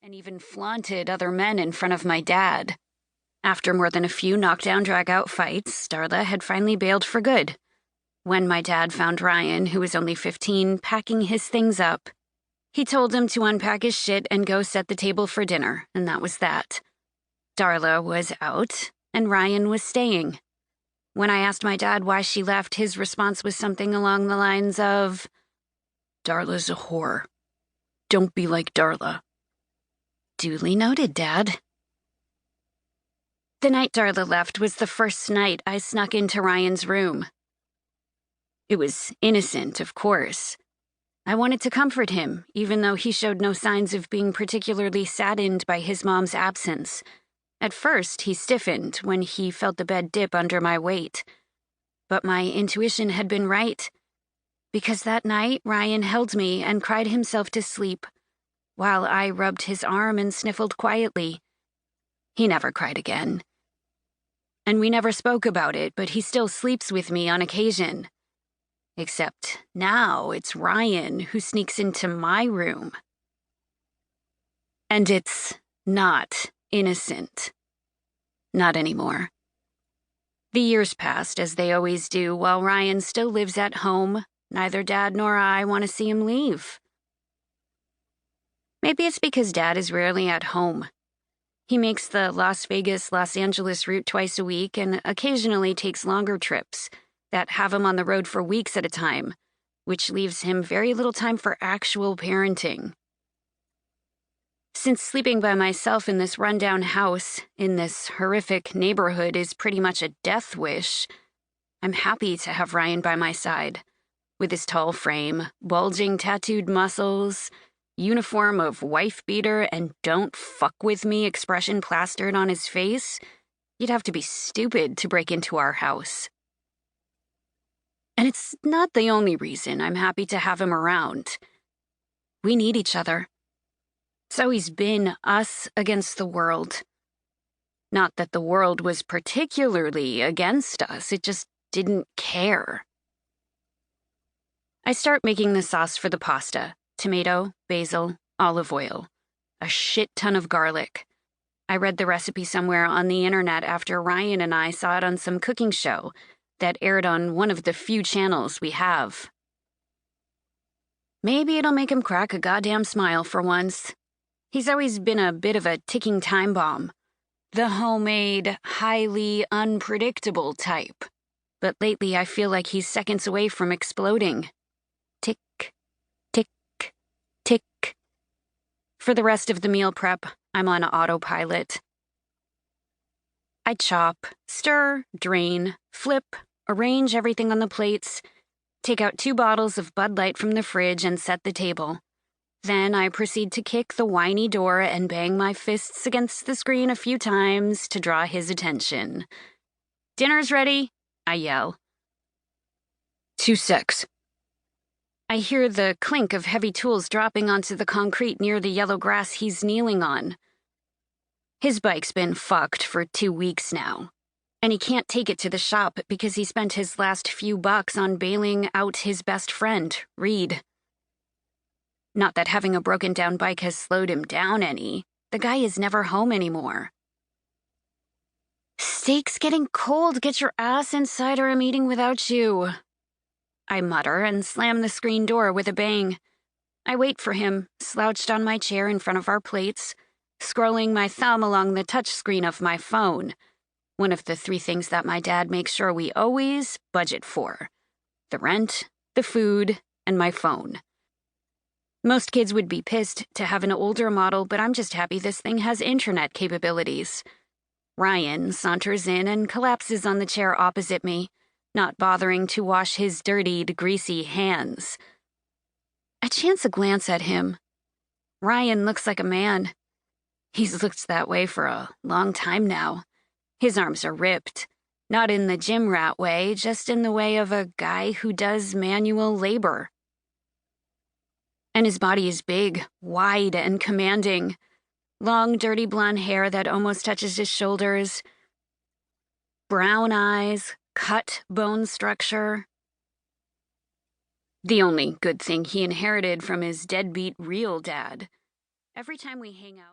and even flaunted other men in front of my dad. After more than a few knockdown drag-out fights, Darla had finally bailed for good. When my dad found Ryan, who was only 15, packing his things up, he told him to unpack his shit and go set the table for dinner, and that was that. Darla was out, and Ryan was staying. When I asked my dad why she left, his response was something along the lines of, "Darla's a whore. Don't be like Darla." Duly noted, Dad. The night Darla left was the first night I snuck into Ryan's room. It was innocent, of course. I wanted to comfort him, even though he showed no signs of being particularly saddened by his mom's absence. At first, he stiffened when he felt the bed dip under my weight. But my intuition had been right, because that night Ryan held me and cried himself to sleep, while I rubbed his arm and sniffled quietly. He never cried again. And we never spoke about it, but he still sleeps with me on occasion. Except now it's Ryan who sneaks into my room. And it's not innocent. Not anymore. The years passed, as they always do, while Ryan still lives at home. Neither Dad nor I want to see him leave. Maybe it's because Dad is rarely at home. He makes the Las Vegas-Los Angeles route twice a week and occasionally takes longer trips that have him on the road for weeks at a time, which leaves him very little time for actual parenting. Since sleeping by myself in this rundown house, in this horrific neighborhood, is pretty much a death wish, I'm happy to have Ryan by my side. With his tall frame, bulging tattooed muscles, uniform of wife-beater, and "don't fuck with me" expression plastered on his face, you'd have to be stupid to break into our house. And it's not the only reason I'm happy to have him around. We need each other. It's always been us against the world. Not that the world was particularly against us, it just didn't care. I start making the sauce for the pasta. Tomato, basil, olive oil. A shit ton of garlic. I read the recipe somewhere on the internet after Ryan and I saw it on some cooking show that aired on one of the few channels we have. Maybe it'll make him crack a goddamn smile for once. He's always been a bit of a ticking time bomb. The homemade, highly unpredictable type. But lately I feel like he's seconds away from exploding. Tick, tick, tick. For the rest of the meal prep, I'm on autopilot. I chop, stir, drain, flip, arrange everything on the plates, take out 2 bottles of Bud Light from the fridge and set the table. Then I proceed to kick the whiny door and bang my fists against the screen a few times to draw his attention. "Dinner's ready," I yell. 2 secs. I hear the clink of heavy tools dropping onto the concrete near the yellow grass he's kneeling on. His bike's been fucked for 2 weeks now, and he can't take it to the shop because he spent his last few bucks on bailing out his best friend, Reed. Not that having a broken-down bike has slowed him down any. The guy is never home anymore. "Steak's getting cold. Get your ass inside or I'm eating without you," I mutter and slam the screen door with a bang. I wait for him, slouched on my chair in front of our plates, scrolling my thumb along the touchscreen of my phone, one of the 3 things that my dad makes sure we always budget for: the rent, the food, and my phone. Most kids would be pissed to have an older model, but I'm just happy this thing has internet capabilities. Ryan saunters in and collapses on the chair opposite me, not bothering to wash his dirtied, greasy hands. I chance a glance at him. Ryan looks like a man. He's looked that way for a long time now. His arms are ripped, not in the gym rat way, just in the way of a guy who does manual labor. And his body is big, wide, and commanding. Long, dirty blonde hair that almost touches his shoulders. Brown eyes, cut bone structure. The only good thing he inherited from his deadbeat real dad. Every time we hang out...